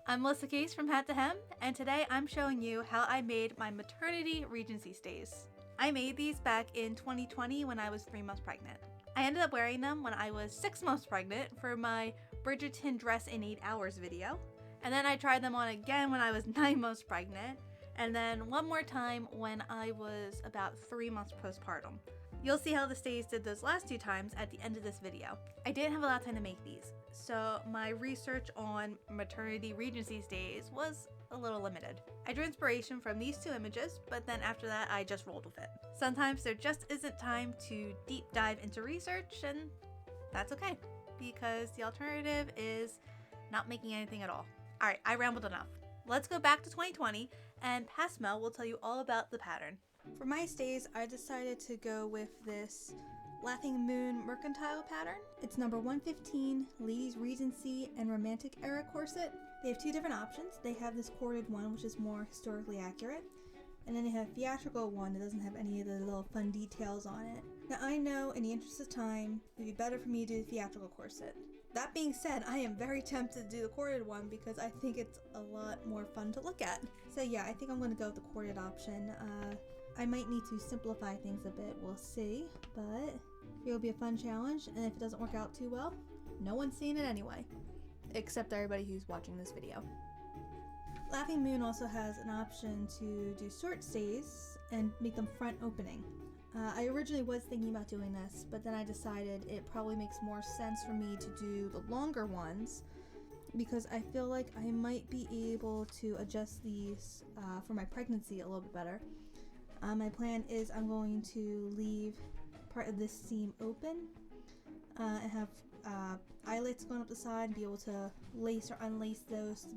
I'm Melissa Case from Hat to Hem, and today I'm showing you how I made my Maternity Regency stays. I made these back in 2020 when I was 3 months pregnant. I ended up wearing them when I was 6 months pregnant for my Regency Dress in 8 hours video, and then I tried them on again when I was 9 months pregnant, and then one more time when I was about 3 months postpartum. You'll see how the stays did those last 2 times at the end of this video. I didn't have a lot of time to make these, so my research on Maternity Regency stays was a little limited. I drew inspiration from these 2 images, but then after that I just rolled with it. Sometimes there just isn't time to deep dive into research, and that's okay, because the alternative is not making anything at all. Alright, I rambled enough. Let's go back to 2020, and Pasmel will tell you all about the pattern. For my stays, I decided to go with this Laughing Moon Mercantile pattern. It's number 115, Ladies Regency and Romantic Era Corset. They have 2 different options. They have this corded one, which is more historically accurate, and then they have a theatrical one that doesn't have any of the little fun details on it. Now I know in the interest of time, it'd be better for me to do the theatrical corset. That being said, I am very tempted to do the corded one because I think it's a lot more fun to look at. So yeah, I think I'm going to go with the corded option. I might need to simplify things a bit, we'll see, but it'll be a fun challenge, and if it doesn't work out too well, no one's seeing it anyway, except everybody who's watching this video. Laughing Moon also has an option to do short stays and make them front opening. I originally was thinking about doing this, but then I decided it probably makes more sense for me to do the longer ones because I feel like I might be able to adjust these for my pregnancy a little bit better. My plan is I'm going to leave part of this seam open and have eyelets going up the side and be able to lace or unlace those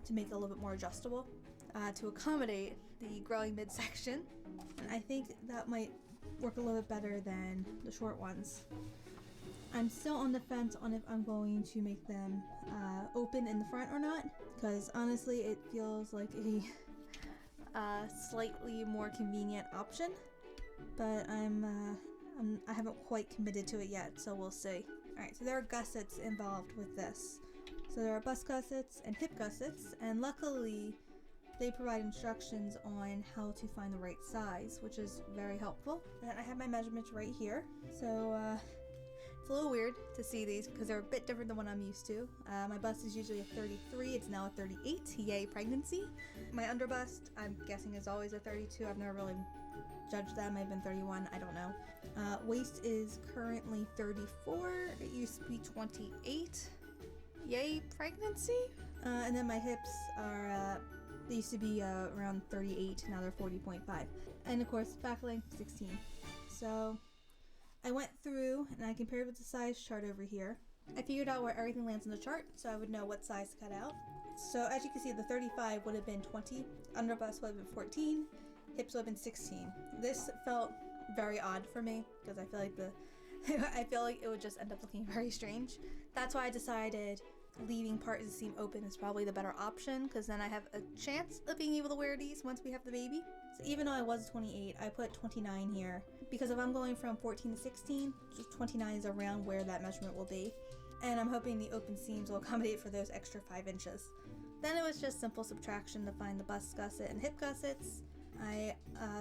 to make it a little bit more adjustable to accommodate the growing midsection. And I think that might work a little bit better than the short ones. I'm still on the fence on if I'm going to make them open in the front or not, because honestly it feels like a slightly more convenient option, but I haven't quite committed to it yet, so we'll see. Alright, so there are gussets involved with this. So there are bust gussets and hip gussets, and luckily they provide instructions on how to find the right size, which is very helpful. And I have my measurements right here, so it's a little weird to see these because they're a bit different than what I'm used to. My bust is usually a 33, it's now a 38, yay pregnancy. My underbust, I'm guessing, is always a 32, I've never really judged that, might have been 31, I don't know. Waist is currently 34, it used to be 28, yay pregnancy. And then my hips are, they used to be around 38, now they're 40.5. And of course, back length 16. So I went through and I compared with the size chart over here. I figured out where everything lands on the chart so I would know what size to cut out. So as you can see, the 35 would have been 20, underbust would have been 14, hips would have been 16. This felt very odd for me because I feel like it would just end up looking very strange. That's why I decided leaving part of the seam open is probably the better option, because then I have a chance of being able to wear these once we have the baby. So even though I was 28, I put 29 here because if I'm going from 14 to 16, 29 is around where that measurement will be, and I'm hoping the open seams will accommodate for those extra 5 inches. Then it was just simple subtraction to find the bust gusset and hip gussets. I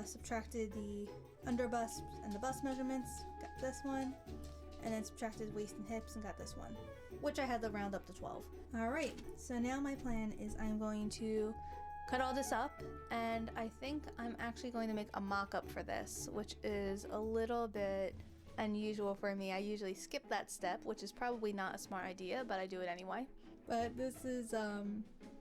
subtracted the underbust and the bust measurements, got this one, and then subtracted waist and hips and got this one, which I had to round up to 12. Alright, so now my plan is I'm going to cut all this up, and I think I'm actually going to make a mock-up for this, which is a little bit unusual for me. I usually skip that step, which is probably not a smart idea, but I do it anyway. But this is,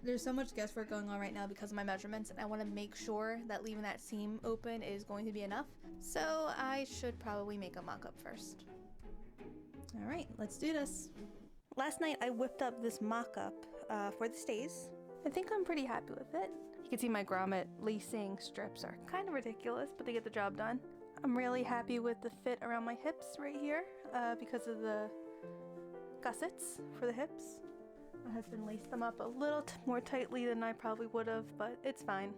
there's so much guesswork going on right now because of my measurements, and I want to make sure that leaving that seam open is going to be enough, so I should probably make a mock-up first. Alright, let's do this. Last night I whipped up this mock-up for the stays. I think I'm pretty happy with it. You can see my grommet lacing strips are kind of ridiculous, but they get the job done. I'm really happy with the fit around my hips right here because of the gussets for the hips. My husband laced them up a little more tightly than I probably would have, but it's fine.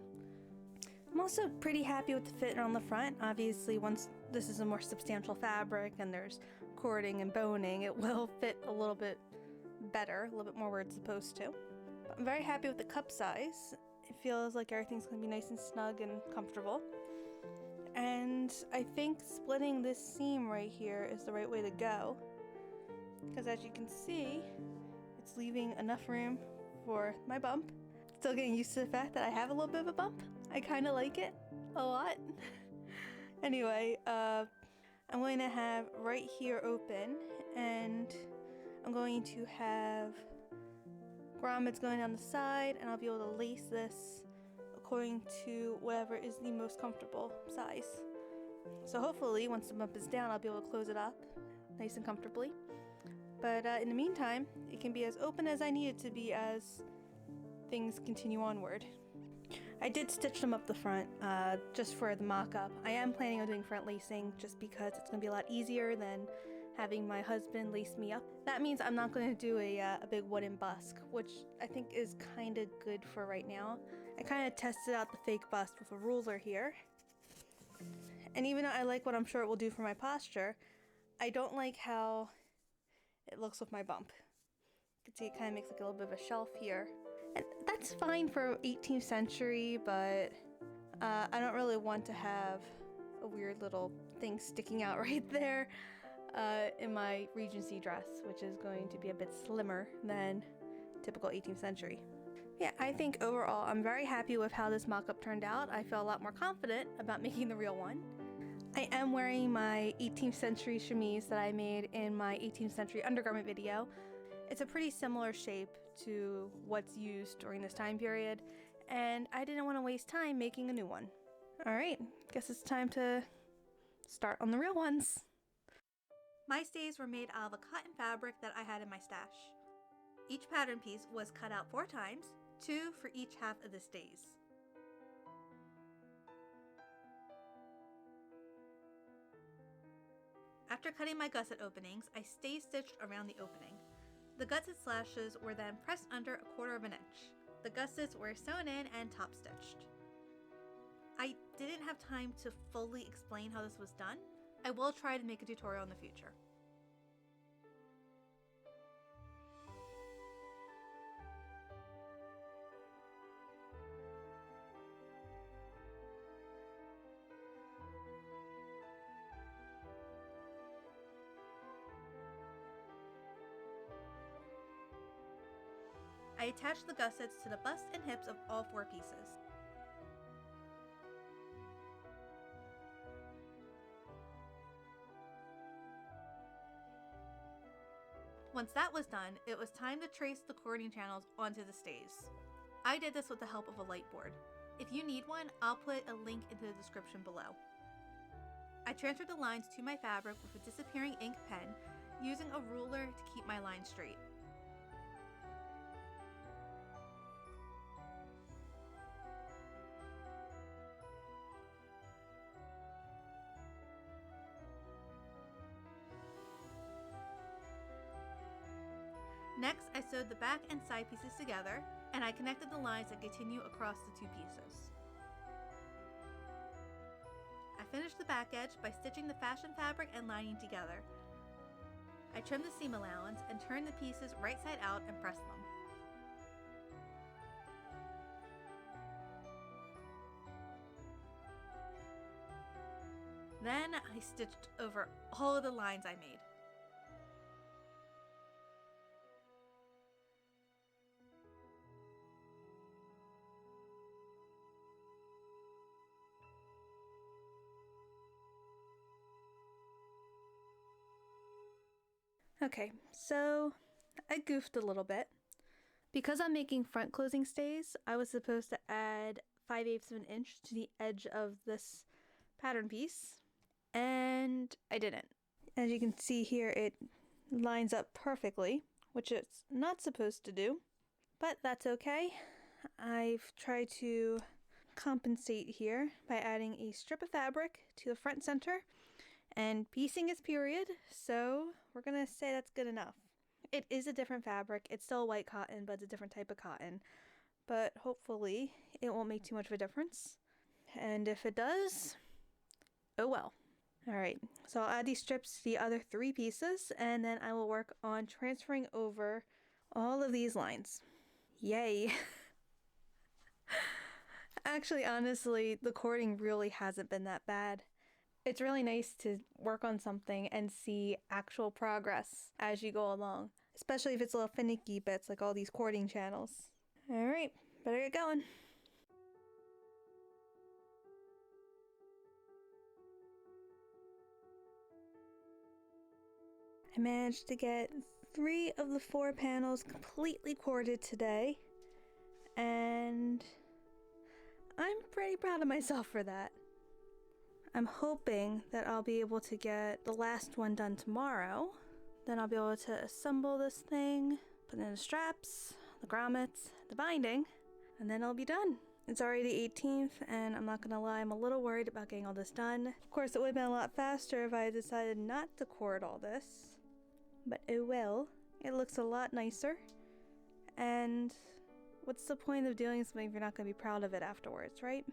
I'm also pretty happy with the fit around the front. Obviously, once this is a more substantial fabric and there's cording and boning, it will fit a little bit better, a little bit more where it's supposed to. I'm very happy with the cup size. It feels like everything's gonna be nice and snug and comfortable. And I think splitting this seam right here is the right way to go, because as you can see, it's leaving enough room for my bump. Still getting used to the fact that I have a little bit of a bump. I kind of like it a lot. Anyway, I'm going to have right here open, and I'm going to have grommets going down the side, and I'll be able to lace this according to whatever is the most comfortable size. So hopefully once the bump is down, I'll be able to close it up nice and comfortably. But in the meantime, it can be as open as I need it to be as things continue onward. I did stitch them up the front just for the mock-up. I am planning on doing front lacing just because it's going to be a lot easier than having my husband lace me up. That means I'm not going to do a big wooden busk, which I think is kind of good for right now. I kind of tested out the fake bust with a ruler here. And even though I like what I'm sure it will do for my posture, I don't like how it looks with my bump. You can see it kind of makes like a little bit of a shelf here. And that's fine for 18th century, but I don't really want to have a weird little thing sticking out right there in my Regency dress, which is going to be a bit slimmer than typical 18th century. Yeah, I think overall I'm very happy with how this mock-up turned out. I feel a lot more confident about making the real one. I am wearing my 18th century chemise that I made in my 18th century undergarment video. It's a pretty similar shape to what's used during this time period, and I didn't want to waste time making a new one. Alright, guess it's time to start on the real ones. My stays were made out of a cotton fabric that I had in my stash. Each pattern piece was cut out 4 times, 2 for each half of the stays. After cutting my gusset openings, I stay stitched around the opening. The gusset slashes were then pressed under 1/4 inch. The gussets were sewn in and top stitched. I didn't have time to fully explain how this was done. I will try to make a tutorial in the future. I attached the gussets to the bust and hips of all 4 pieces. Once that was done, it was time to trace the cording channels onto the stays. I did this with the help of a light board. If you need one, I'll put a link in the description below. I transferred the lines to my fabric with a disappearing ink pen, using a ruler to keep my lines straight. Next, I sewed the back and side pieces together, and I connected the lines that continue across the 2 pieces. I finished the back edge by stitching the fashion fabric and lining together. I trimmed the seam allowance and turned the pieces right side out and pressed them. Then I stitched over all of the lines I made. Okay, so I goofed a little bit. Because I'm making front closing stays, I was supposed to add 5/8 of an inch to the edge of this pattern piece, and I didn't. As you can see here, it lines up perfectly, which it's not supposed to do, but that's okay. I've tried to compensate here by adding a strip of fabric to the front center, and piecing is period, so we're gonna say that's good enough. It is a different fabric. It's still white cotton, but it's a different type of cotton. But hopefully it won't make too much of a difference. And if it does, oh well. Alright, so I'll add these strips to the other 3 pieces, and then I will work on transferring over all of these lines. Yay. Actually, honestly, the cording really hasn't been that bad. It's really nice to work on something and see actual progress as you go along, especially if it's little finicky bits like all these cording channels. Alright, better get going. I managed to get 3 of the 4 panels completely corded today, and I'm pretty proud of myself for that. I'm hoping that I'll be able to get the last one done tomorrow. Then I'll be able to assemble this thing, put in the straps, the grommets, the binding, and then it'll be done. It's already the 18th, and I'm not gonna lie, I'm a little worried about getting all this done. Of course, it would have been a lot faster if I had decided not to cord all this. But oh well, it looks a lot nicer. And what's the point of doing something if you're not gonna be proud of it afterwards, right?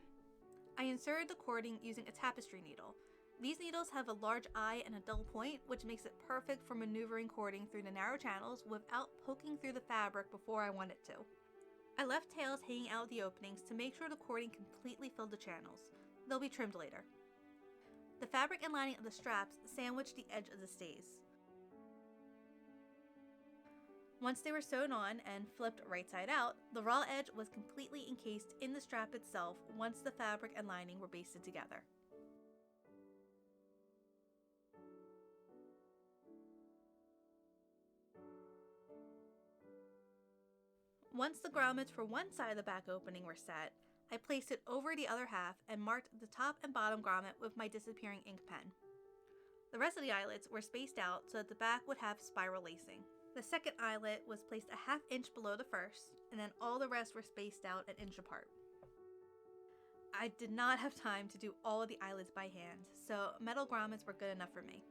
I inserted the cording using a tapestry needle. These needles have a large eye and a dull point, which makes it perfect for maneuvering cording through the narrow channels without poking through the fabric before I want it to. I left tails hanging out of the openings to make sure the cording completely filled the channels. They'll be trimmed later. The fabric and lining of the straps sandwiched the edge of the stays. Once they were sewn on and flipped right side out, the raw edge was completely encased in the strap itself once the fabric and lining were basted together. Once the grommets for one side of the back opening were set, I placed it over the other half and marked the top and bottom grommet with my disappearing ink pen. The rest of the eyelets were spaced out so that the back would have spiral lacing. The second eyelet was placed a ½ inch below the first, and then all the rest were spaced out an inch apart. I did not have time to do all of the eyelets by hand, so metal grommets were good enough for me.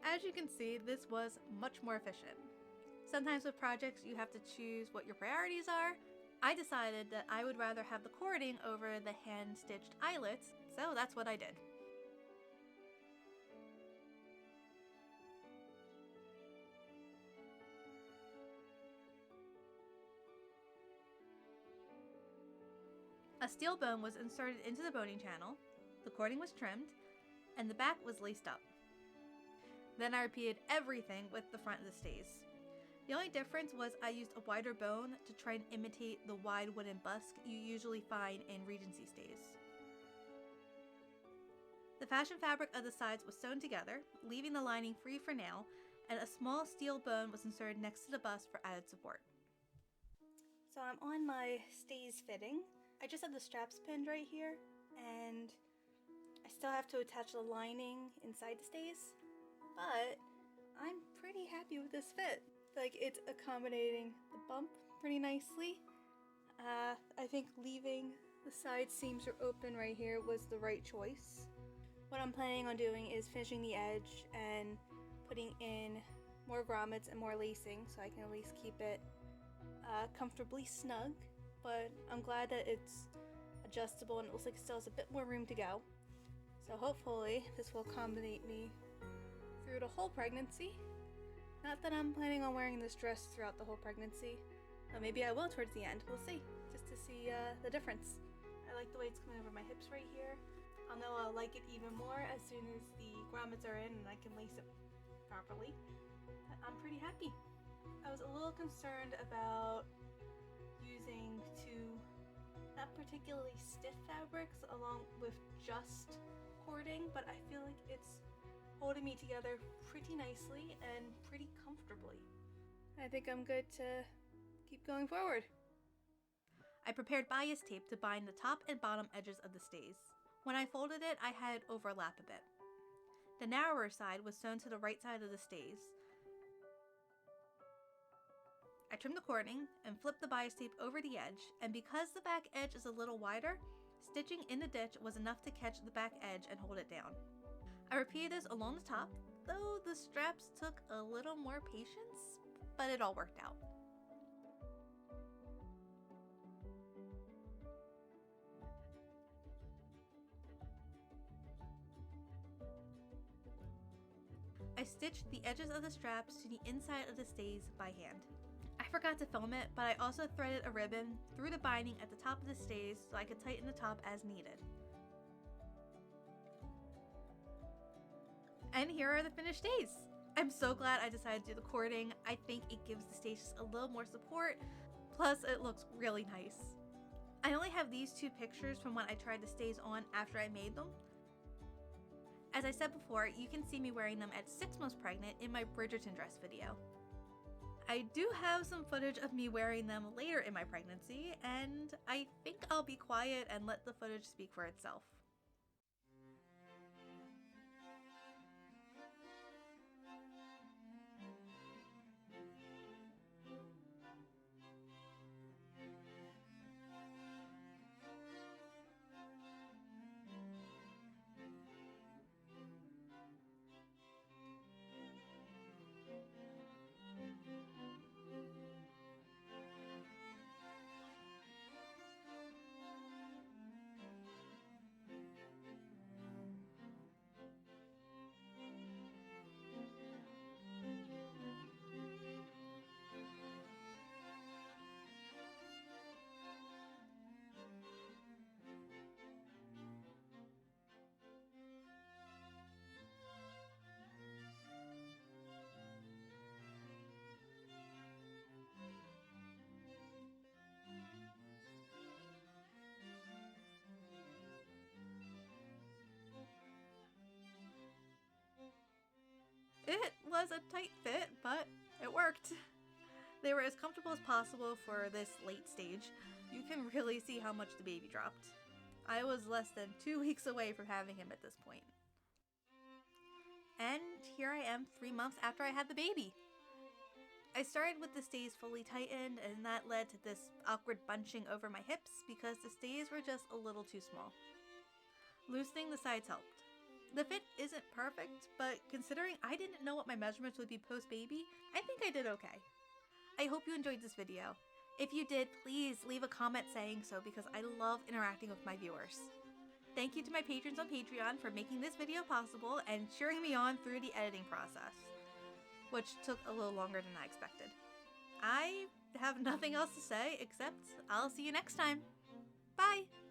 As you can see, this was much more efficient. Sometimes with projects you have to choose what your priorities are. I decided that I would rather have the cording over the hand-stitched eyelets, so that's what I did. A steel bone was inserted into the boning channel, the cording was trimmed, and the back was laced up. Then I repeated everything with the front of the stays. The only difference was I used a wider bone to try and imitate the wide wooden busk you usually find in Regency stays. The fashion fabric of the sides was sewn together, leaving the lining free for now, and a small steel bone was inserted next to the bust for added support. So I'm on my stays fitting. I just have the straps pinned right here, and I still have to attach the lining inside the stays, but I'm pretty happy with this fit. Like, it's accommodating the bump pretty nicely. I think leaving the side seams are open right here was the right choice. What I'm planning on doing is finishing the edge and putting in more grommets and more lacing so I can at least keep it comfortably snug. But I'm glad that it's adjustable and it looks like it still has a bit more room to go. So hopefully this will accommodate me through the whole pregnancy. Not that I'm planning on wearing this dress throughout the whole pregnancy. Maybe I will towards the end. We'll see. Just to see the difference. I like the way it's coming over my hips right here. I'll know I'll like it even more as soon as the grommets are in and I can lace it properly. But I'm pretty happy. I was a little concerned about using two not particularly stiff fabrics along with just cording, but I feel like it's holding me together pretty nicely and pretty comfortably. I think I'm good to keep going forward. I prepared bias tape to bind the top and bottom edges of the stays. When I folded it, I had it overlap a bit. The narrower side was sewn to the right side of the stays. I trimmed the cording and flipped the bias tape over the edge, and because the back edge is a little wider, stitching in the ditch was enough to catch the back edge and hold it down. I repeated this along the top, though the straps took a little more patience, but it all worked out. stitched the edges of the straps to the inside of the stays by hand. I forgot to film it, but I also threaded a ribbon through the binding at the top of the stays so I could tighten the top as needed. And here are the finished stays. I'm so glad I decided to do the cording. I think it gives the stays just a little more support, plus it looks really nice. I only have these two pictures from when I tried the stays on after I made them. As I said before, you can see me wearing them at 6 months pregnant in my Bridgerton dress video. I do have some footage of me wearing them later in my pregnancy, and I think I'll be quiet and let the footage speak for itself. It was a tight fit, but it worked. They were as comfortable as possible for this late stage. You can really see how much the baby dropped. I was less than 2 weeks away from having him at this point. And here I am 3 months after I had the baby. I started with the stays fully tightened, and that led to this awkward bunching over my hips because the stays were just a little too small. Loosening the sides helped. The fit isn't perfect, but considering I didn't know what my measurements would be post-baby, I think I did okay. I hope you enjoyed this video. If you did, please leave a comment saying so because I love interacting with my viewers. Thank you to my patrons on Patreon for making this video possible and cheering me on through the editing process, which took a little longer than I expected. I have nothing else to say except I'll see you next time. Bye!